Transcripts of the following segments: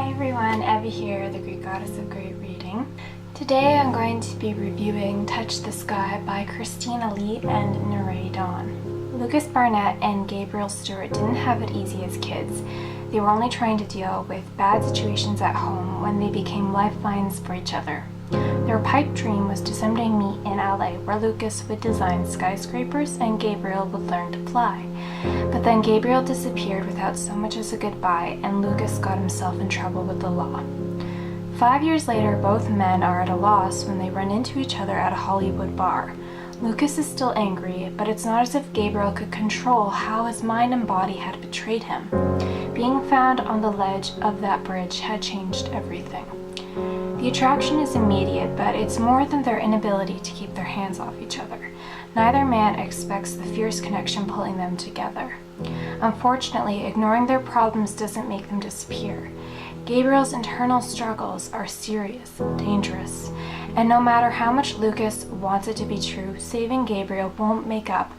Hi everyone, Evie here, the Greek Goddess of Great Reading. Today I'm going to be reviewing Touch the Sky by Christina Lee and Nyrae Dawn. Lucas Barnett and Gabriel Stewart didn't have it easy as kids. They were only trying to deal with bad situations at home when they became lifelines for each other. Their pipe dream was to someday meet in LA, where Lucas would design skyscrapers and Gabriel would learn to fly. But then Gabriel disappeared without so much as a goodbye, and Lucas got himself in trouble with the law. 5 years later, both men are at a loss when they run into each other at a Hollywood bar. Lucas is still angry, but it's not as if Gabriel could control how his mind and body had betrayed him. Being found on the ledge of that bridge had changed everything. The attraction is immediate, but it's more than their inability to keep their hands off each other. Neither man expects the fierce connection pulling them together. Unfortunately, ignoring their problems doesn't make them disappear. Gabriel's internal struggles are serious, dangerous, and no matter how much Lucas wants it to be true, saving Gabriel won't make up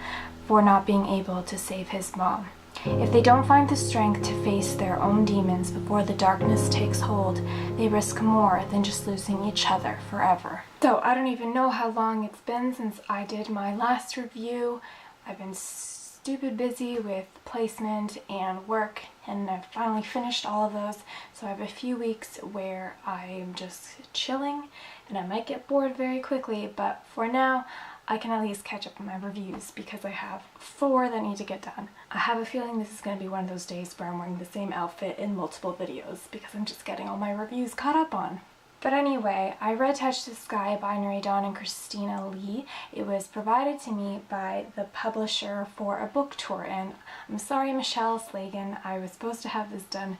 for not being able to save his mom. If they don't find the strength to face their own demons before the darkness takes hold, they risk more than just losing each other forever. So I don't even know how long it's been since I did my last review. I've been stupid busy with placement and work, and I've finally finished all of those. So I have a few weeks where I'm just chilling, and I might get bored very quickly, but for now, I can at least catch up on my reviews because I have 4 that need to get done. I have a feeling this is going to be one of those days where I'm wearing the same outfit in multiple videos because I'm just getting all my reviews caught up on. But anyway, I read Touch the Sky by Nyrae Dawn and Christina Lee. It was provided to me by the publisher for a book tour, and I'm sorry, Michelle Slagan, I was supposed to have this done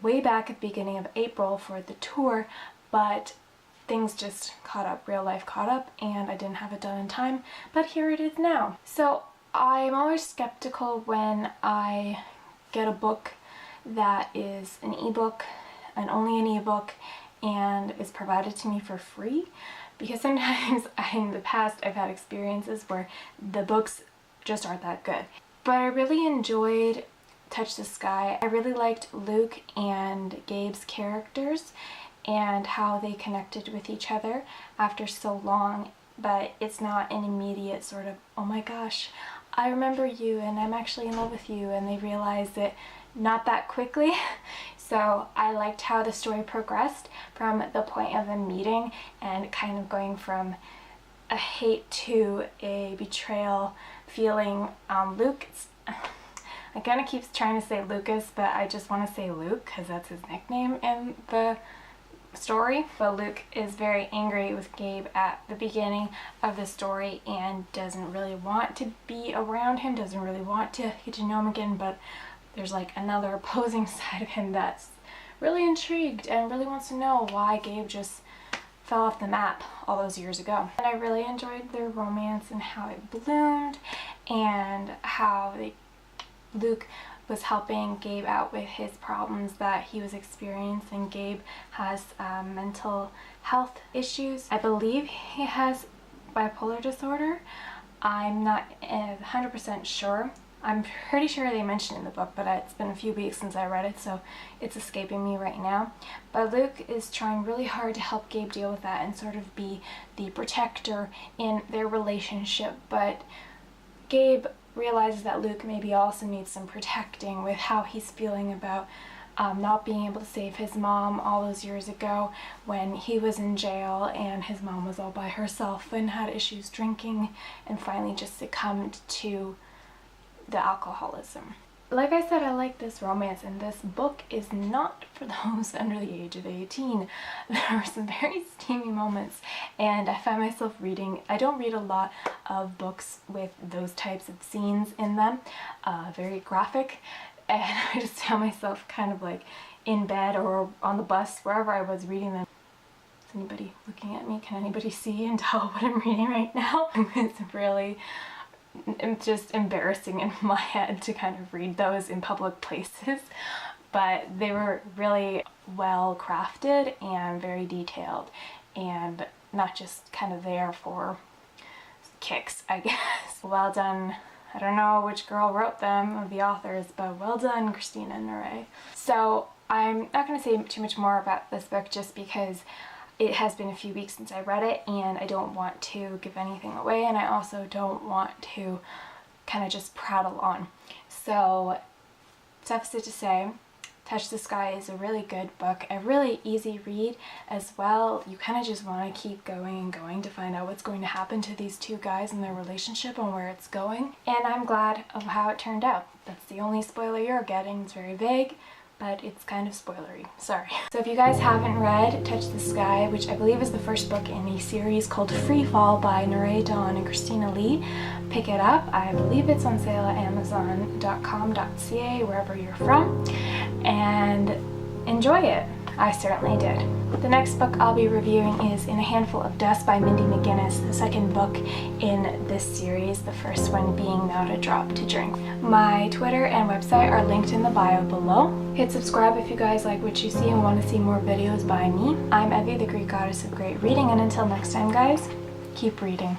way back at the beginning of April for the tour, but things just caught up, real life caught up, and I didn't have it done in time, but here it is now. So I'm always skeptical when I get a book that is an ebook and only an ebook and is provided to me for free, because sometimes in the past I've had experiences where the books just aren't that good. But I really enjoyed Touch the Sky. I really liked Luke and Gabe's characters and how they connected with each other after so long, but it's not an immediate sort of, oh my gosh, I remember you and I'm actually in love with you, and they realized it not that quickly. So I liked how the story progressed from the point of them meeting and kind of going from a hate to a betrayal feeling. Luke, I kind of keep trying to say Lucas, but I just want to say Luke because that's his nickname in the story. But Luke is very angry with Gabe at the beginning of the story and doesn't really want to be around him, doesn't really want to get to know him again, but there's like another opposing side of him that's really intrigued and really wants to know why Gabe just fell off the map all those years ago. And I really enjoyed their romance and how it bloomed, and how Luke was helping Gabe out with his problems that he was experiencing. Gabe has mental health issues. I believe he has bipolar disorder. I'm not 100% sure. I'm pretty sure they mentioned it in the book, but it's been a few weeks since I read it, so it's escaping me right now. But Luke is trying really hard to help Gabe deal with that and sort of be the protector in their relationship. But Gabe realizes that Luke maybe also needs some protecting with how he's feeling about not being able to save his mom all those years ago when he was in jail and his mom was all by herself and had issues drinking and finally just succumbed to the alcoholism. Like I said, I like this romance, and this book is not for those under the age of 18. There were some very steamy moments, and I find myself reading. I don't read a lot of books with those types of scenes in them, very graphic, and I just found myself kind of like in bed or on the bus, wherever I was reading them. Is anybody looking at me? Can anybody see and tell what I'm reading right now? It's really just embarrassing in my head to kind of read those in public places, but they were really well crafted and very detailed, and not just kind of there for kicks, I guess. Well done. I don't know which girl wrote them, of the authors, but well done, Christina and Nyrae. So I'm not going to say too much more about this book just because it has been a few weeks since I read it and I don't want to give anything away, and I also don't want to kind of just prattle on. So, suffice it to say, Touch the Sky is a really good book, a really easy read as well. You kind of just want to keep going and going to find out what's going to happen to these two guys and their relationship and where it's going. And I'm glad of how it turned out. That's the only spoiler you're getting. It's very vague, but it's kind of spoilery. Sorry. So if you guys haven't read Touch the Sky, which I believe is the first book in a series called Free Fall by Nyrae and Christina Lee, pick it up. I believe it's on sale at amazon.com.ca, wherever you're from, and enjoy it. I certainly did. The next book I'll be reviewing is In a Handful of Dust by Mindy McGinnis, the second book in this series, the first one being Not a Drop to Drink. My Twitter and website are linked in the bio below. Hit subscribe if you guys like what you see and want to see more videos by me. I'm Evie, the Greek goddess of great reading, and until next time guys, keep reading.